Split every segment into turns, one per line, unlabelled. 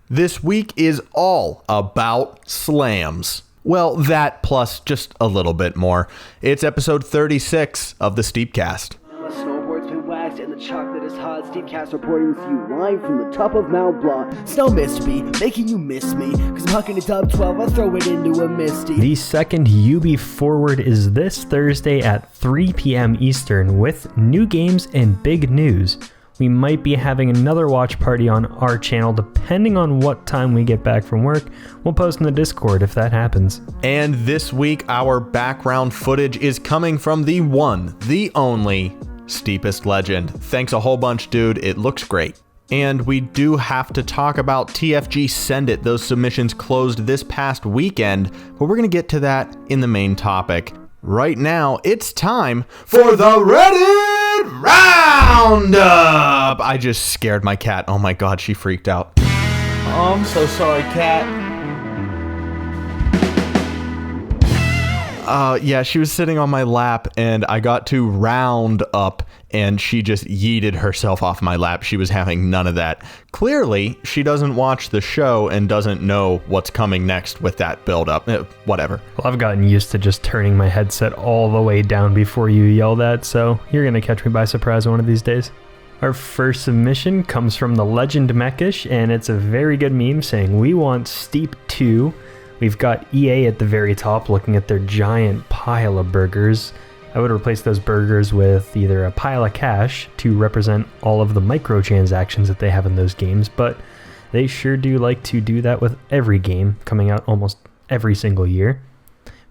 This week is all about slams. Well, that plus just a little bit more. It's episode 36 of the STEEPCAST.
My snowboard's been waxed and the chocolate is hot. STEEPCAST reporting with you live from the top of Mount Blanc. Snow missed me, making you miss me. Cause I'm hucking it up 12, I'll throw it into a misty.
The second UB Forward is this Thursday at 3 p.m. Eastern with new games and big news. We might be having another watch party on our channel depending on what time we get back from work. We'll post in the Discord if that happens.
And this week, our background footage is coming from the one, the only, Steepest Legend. Thanks a whole bunch, dude. It looks great. And we do have to talk about TFG Send It. Those submissions closed this past weekend, but we're going to get to that in the main topic. Right now, it's time for the Reddit Roundup! I just scared my cat. Oh my god, she freaked out.
Oh, I'm so sorry, cat.
Yeah, she was sitting on my lap and I got to round up and she just yeeted herself off my lap. She was having none of that. Clearly, she doesn't watch the show and doesn't know what's coming next with that build-up. Whatever.
Well, I've gotten used to just turning my headset all the way down before you yell that, so you're going to catch me by surprise one of these days. Our first submission comes from the Legend Mekish, and it's a very good meme saying, "We want Steep 2. We've got EA at the very top looking at their giant pile of burgers. I would replace those burgers with either a pile of cash to represent all of the microtransactions that they have in those games, but they sure do like to do that with every game coming out almost every single year.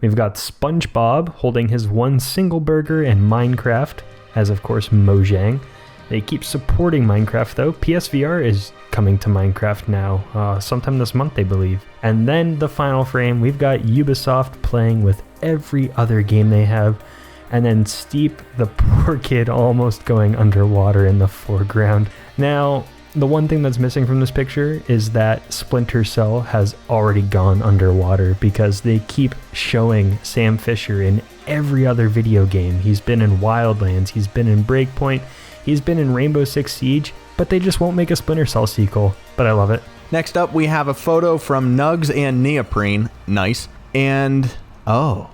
We've got SpongeBob holding his one single burger in Minecraft, as of course Mojang. They keep supporting Minecraft though. PSVR is coming to Minecraft now, sometime this month, they believe. And then the final frame, we've got Ubisoft playing with every other game they have. And then Steep, the poor kid, almost going underwater in the foreground. Now, the one thing that's missing from this picture is that Splinter Cell has already gone underwater because they keep showing Sam Fisher in every other video game. He's been in Wildlands, he's been in Breakpoint, he's been in Rainbow Six Siege, but they just won't make a Splinter Cell sequel. But I love it.
Next up, we have a photo from Nugs and Neoprene. Nice. And, oh,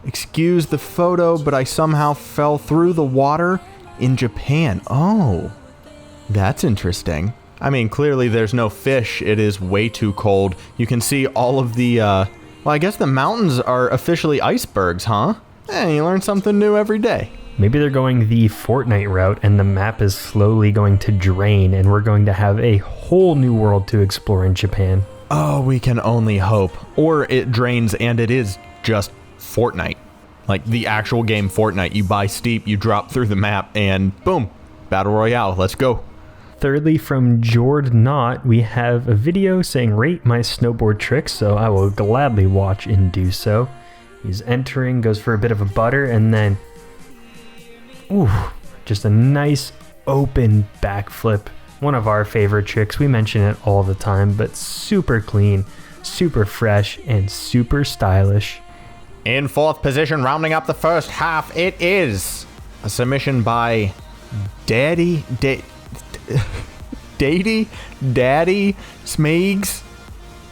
excuse the photo, but I somehow fell through the water in Japan. Oh, that's interesting. I mean, clearly there's no fish. It is way too cold. You can see all of the, well, I guess the mountains are officially icebergs, huh? You learn something new every day.
Maybe they're going the Fortnite route and the map is slowly going to drain and we're going to have a whole new world to explore in Japan.
Oh, we can only hope. Or it drains and it is just Fortnite. Like the actual game Fortnite. You buy Steep, you drop through the map, and boom, Battle Royale, let's go.
Thirdly, from Jord Knott, we have a video saying rate my snowboard tricks, so I will gladly watch and do so. He's entering, goes for a bit of a butter, and then ooh, just a nice open backflip. One of our favorite tricks. We mention it all the time, but super clean, super fresh, and super stylish.
In fourth position, rounding up the first half, it is a submission by Daddy Smeegs.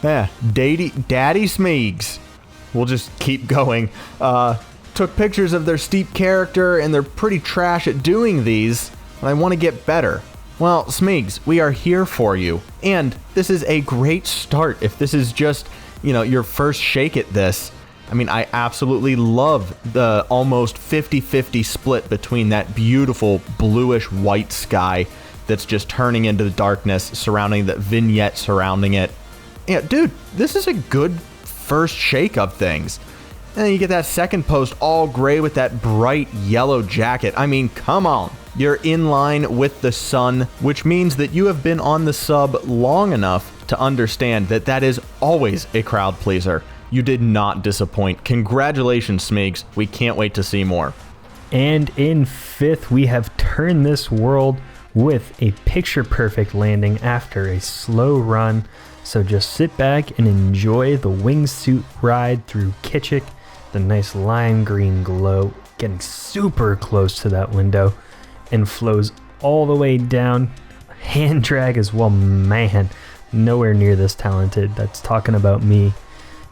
Yeah, Daddy Smeegs. We'll just keep going. Took pictures of their Steep character, and they're pretty trash at doing these, but I want to get better. Well, Smeegs, we are here for you. And this is a great start. If this is just, your first shake at this, I mean, I absolutely love the almost 50-50 split between that beautiful bluish white sky that's just turning into the darkness surrounding the vignette surrounding it. Yeah, dude, this is a good first shake of things. And then you get that second post all gray with that bright yellow jacket. I mean, come on. You're in line with the sun, which means that you have been on the sub long enough to understand that that is always a crowd pleaser. You did not disappoint. Congratulations, Smeegs. We can't wait to see more.
And in fifth, we have turned this world with a picture-perfect landing after a slow run. So just sit back and enjoy the wingsuit ride through Kitchik, the nice lime green glow, getting super close to that window, and flows all the way down. Hand drag as well, man. nowhere near this talented. That's talking about me.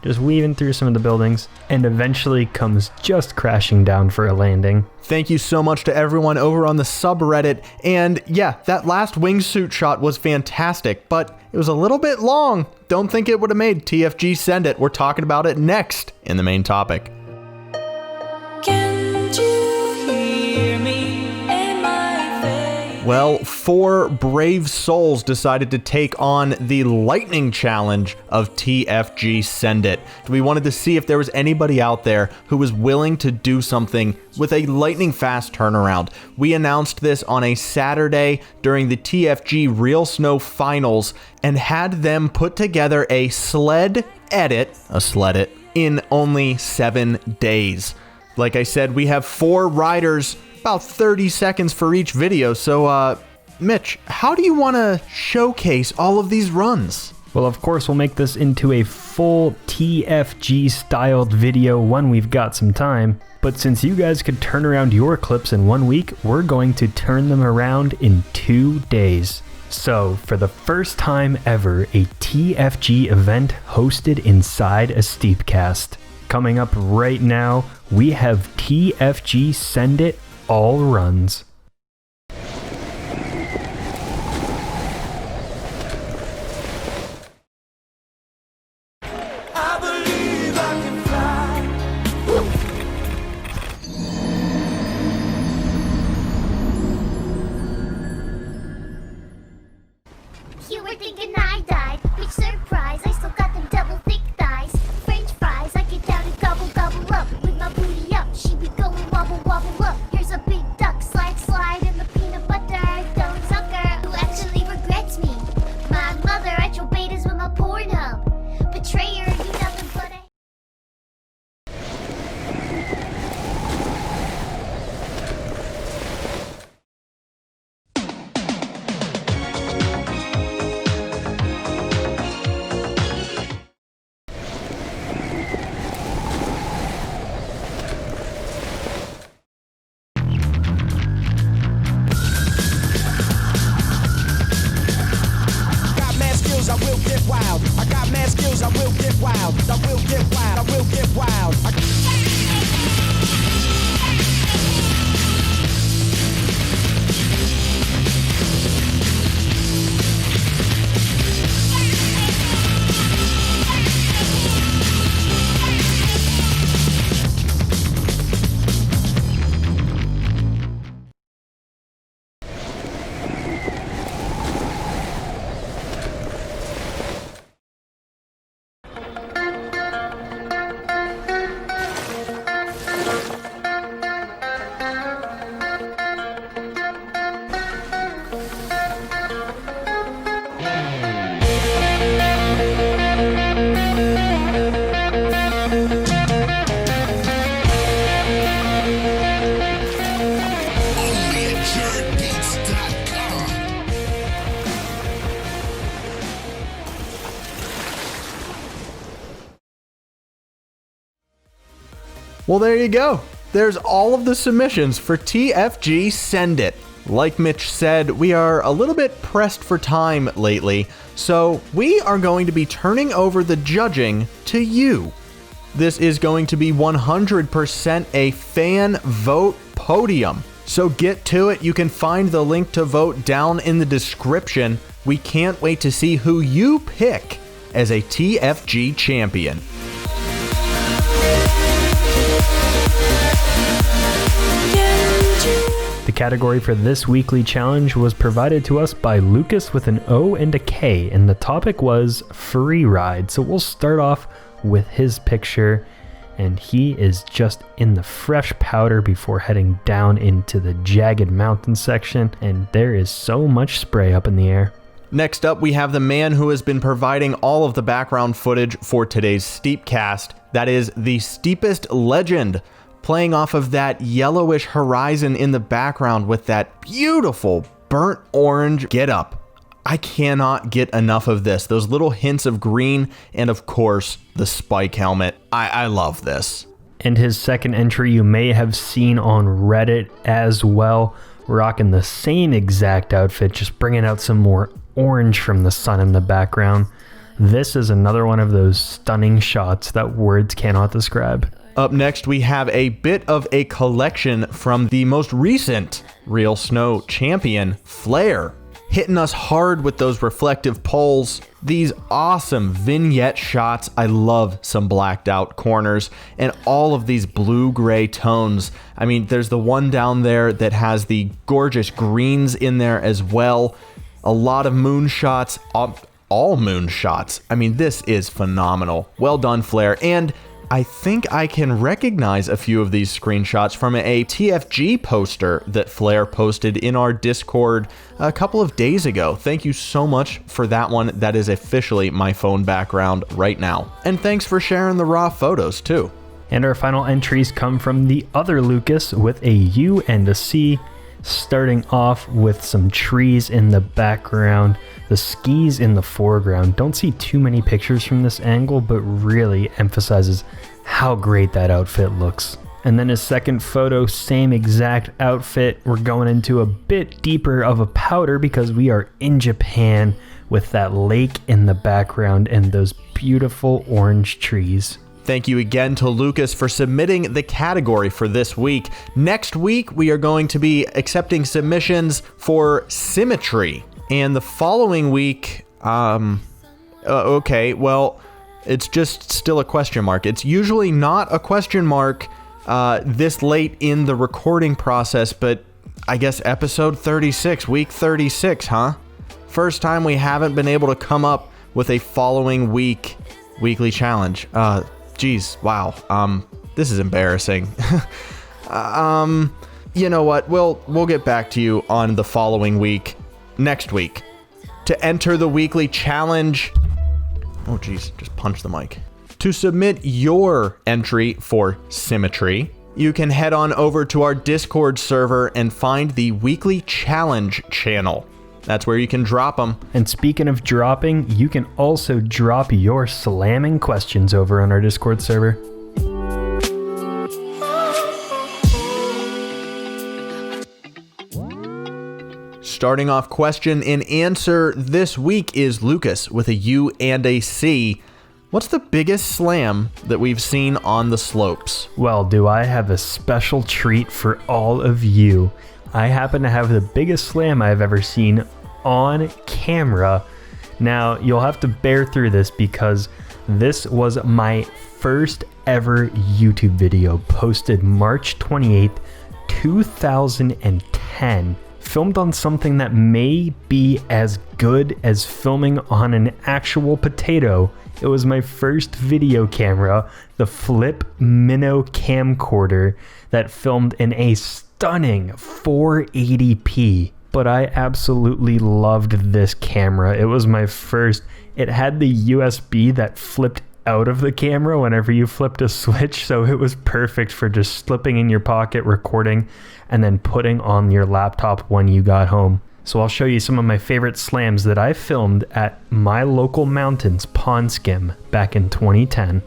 Just weaving through some of the buildings, and eventually comes just crashing down for a landing.
Thank you so much to everyone over on the subreddit, and yeah, that last wingsuit shot was fantastic, but it was a little bit long. Don't think it would have made TFG Send It. We're talking about it next in the main topic.
Can't you hear me in my face?
Well, 4 brave souls decided to take on the lightning challenge of TFG Send It. We wanted to see if there was anybody out there who was willing to do something with a lightning fast turnaround. We announced this on a Saturday during the TFG Real Snow finals and had them put together a sled edit in only 7 days. Like I said, we have 4 riders, about 30 seconds for each video. So, Mitch, how do you want to showcase all of these runs?
Well, of course, we'll make this into a full TFG styled video when we've got some time. But since you guys could turn around your clips in 1 week, we're going to turn them around in 2 days. So, for the first time ever, a TFG event hosted inside a STEEPCAST. Coming up right now, we have TFG Send It All Runs.
You were thinking I died. Big surprise, I still got them double thick thighs. French fries, I get down and gobble gobble up. With my booty up, she be going wobble wobble up. Here's a big duck, slide slide in the peanut butter. Don't sucker, who actually regrets me. My mother, I troll betas with my Pornhub. Betrayer, you nothing but a...
I will get wild. I got mad skills, I will get wild. I will get wild, I will get wild.
Well, there you go. There's all of the submissions for TFG Send It. Like Mitch said, we are a little bit pressed for time lately, so we are going to be turning over the judging to you. This is going to be 100% a fan vote podium. So get to it. You can find the link to vote down in the description. We can't wait to see who you pick as a TFG champion.
The category for this weekly challenge was provided to us by Lucas with an O and a K, and the topic was free ride. So we'll start off with his picture, and he is just in the fresh powder before heading down into the jagged mountain section, and there is so much spray up in the air.
Next up, we have the man who has been providing all of the background footage for today's STEEPCAST. That is the Steepest Legend, playing off of that yellowish horizon in the background with that beautiful burnt orange getup. I cannot get enough of this. Those little hints of green and, of course, the spike helmet. I love this.
And his second entry you may have seen on Reddit as well, rocking the same exact outfit, just bringing out some more orange from the sun in the background. This is another one of those stunning shots that words cannot describe.
Up next, we have a bit of a collection from the most recent Real Snow champion, Flare, hitting us hard with those reflective poles, these awesome vignette shots. I love some blacked out corners and all of these blue-gray tones. I mean, there's the one down there that has the gorgeous greens in there as well. A lot of moon shots, all moon shots. I mean, this is phenomenal. Well done, Flare. And I think I can recognize a few of these screenshots from a TFG poster that Flare posted in our Discord a couple of days ago. Thank you so much for that one. That is officially my phone background right now. And thanks for sharing the raw photos too.
And our final entries come from the other Lucas with a U and a C, starting off with some trees in the background, the skis in the foreground. Don't see too many pictures from this angle, but really emphasizes how great that outfit looks. And then his second photo, same exact outfit. We're going into a bit deeper of a powder because we are in Japan with that lake in the background and those beautiful orange trees.
Thank you again to Lucas for submitting the category for this week. Next week, we are going to be accepting submissions for symmetry. And the following week, okay, well, it's just still a question mark. It's usually not a question mark this late in the recording process, but I guess episode 36, week 36, huh? First time we haven't been able to come up with a following week weekly challenge. Geez, wow. This is embarrassing. You know what? We'll get back to you on the following week, next week. To enter the weekly challenge, oh geez, just punch the mic. To submit your entry for symmetry, you can head on over to our Discord server and find the weekly challenge channel. That's where you can drop them.
And speaking of dropping, you can also drop your slamming questions over on our Discord server.
Starting off question and answer this week is Lucas with a U and a C. What's the biggest slam that we've seen on the slopes?
Well, do I have a special treat for all of you. I happen to have the biggest slam I've ever seen on camera. Now, you'll have to bear through this because this was my first ever YouTube video posted March 28th, 2010. Filmed on something that may be as good as filming on an actual potato. It was my first video camera, the Flip Minnow camcorder that filmed in a stunning 480p. But I absolutely loved this camera. It was my first. It had the USB that flipped out of the camera whenever you flipped a switch, so it was perfect for just slipping in your pocket, recording, and then putting on your laptop when you got home. So I'll show you some of my favorite slams that I filmed at my local mountains pond skim back in 2010.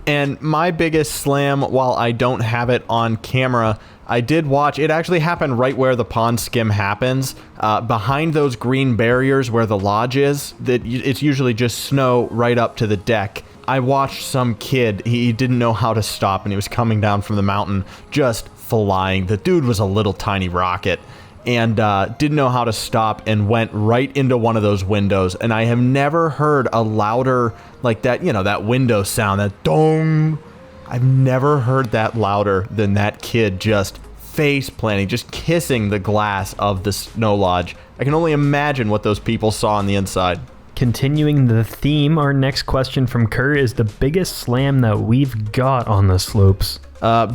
And my biggest slam, while I don't have it on camera, I did watch, it actually happened right where the pond skim happens, behind those green barriers where the lodge is. It's usually just snow right up to the deck. I watched some kid, he didn't know how to stop, and he was coming down from the mountain just flying. The dude was a little tiny rocket, and didn't know how to stop and went right into one of those windows. And I have never heard a louder, like that, that window sound, that dong. I've never heard that louder than that kid just face planting, just kissing the glass of the snow lodge. I can only imagine what those people saw on the inside.
Continuing the theme, our next question from Kerr is the biggest slam that we've got on the slopes.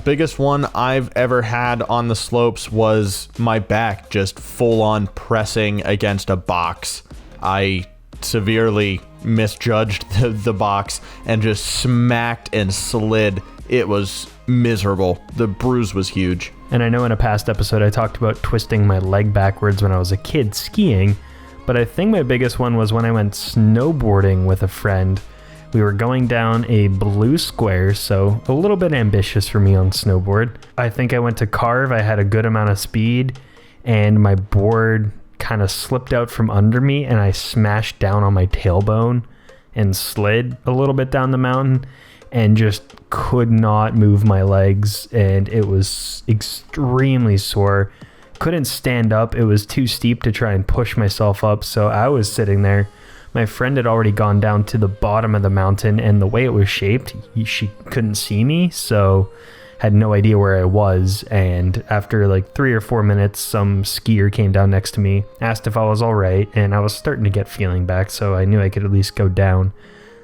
Biggest one I've ever had on the slopes was my back just full on pressing against a box. I severely misjudged the box and just smacked and slid. It was miserable. The bruise was huge.
And I know in a past episode I talked about twisting my leg backwards when I was a kid skiing, but I think my biggest one was when I went snowboarding with a friend. We were going down a blue square, so a little bit ambitious for me on snowboard. I think I went to carve, I had a good amount of speed, and my board kind of slipped out from under me, and I smashed down on my tailbone and slid a little bit down the mountain, and just could not move my legs, and it was extremely sore. Couldn't stand up, it was too steep to try and push myself up, so I was sitting there. My friend had already gone down to the bottom of the mountain, and the way it was shaped, she couldn't see me, so had no idea where I was. And after like 3 or 4 minutes, some skier came down next to me, asked if I was all right, and I was starting to get feeling back, so I knew I could at least go down.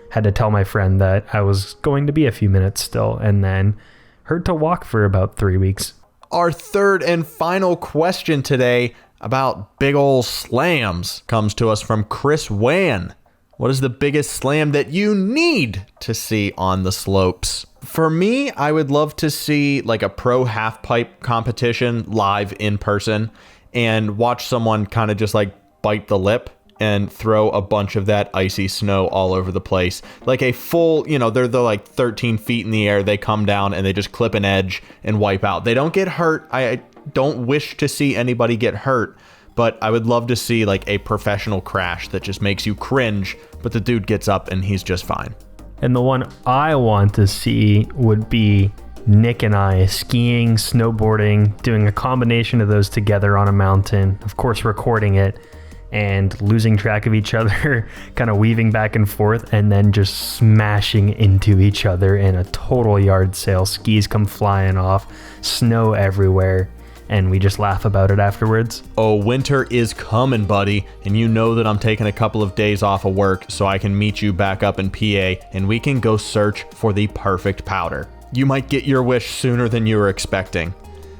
Had to tell my friend that I was going to be a few minutes still, and then heard to walk for about 3 weeks.
Our third and final question today about big ol' slams comes to us from Chris Wan. What is the biggest slam that you need to see on the slopes? For me, I would love to see like a pro half pipe competition live in person and watch someone kind of just like bite the lip and throw a bunch of that icy snow all over the place. Like a full, they're like 13 feet in the air. They come down and they just clip an edge and wipe out. They don't get hurt. I don't wish to see anybody get hurt, but I would love to see like a professional crash that just makes you cringe, but the dude gets up and he's just fine.
And the one I want to see would be Nick and I skiing, snowboarding, doing a combination of those together on a mountain, of course recording it, and losing track of each other, kind of weaving back and forth, and then just smashing into each other in a total yard sale. Skis come flying off, snow everywhere, and we just laugh about it afterwards.
Oh, winter is coming, buddy, and you know that I'm taking a couple of days off of work so I can meet you back up in PA, and we can go search for the perfect powder. You might get your wish sooner than you were expecting.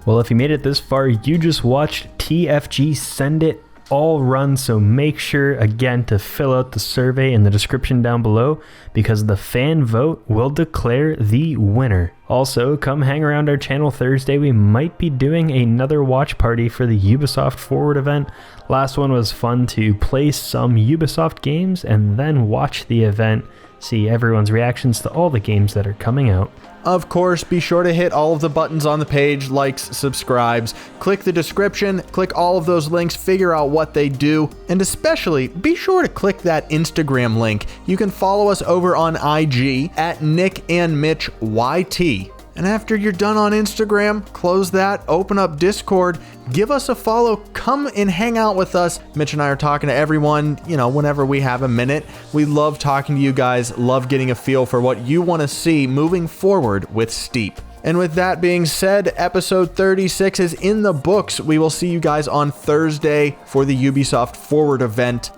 Well, if you made it this far, you just watched TFG Send It all run, so make sure again to fill out the survey in the description down below, because the fan vote will declare the winner. Also, come hang around our channel Thursday. We might be doing another watch party for the Ubisoft Forward event. Last one was fun to play some Ubisoft games and then watch the event, see everyone's reactions to all the games that are coming out.
Of course, be sure to hit all of the buttons on the page, likes, subscribes, click the description, click all of those links, figure out what they do, and especially be sure to click that Instagram link. You can follow us over on IG at Nick and Mitch YT. And after you're done on Instagram, close that, open up Discord, give us a follow, come and hang out with us. Mitch and I are talking to everyone, whenever we have a minute. We love talking to you guys, love getting a feel for what you want to see moving forward with Steep. And with that being said, episode 36 is in the books. We will see you guys on Thursday for the Ubisoft Forward event,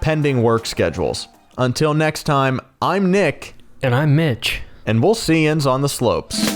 pending work schedules. Until next time, I'm Nick.
And I'm Mitch.
And we'll see yous on the slopes.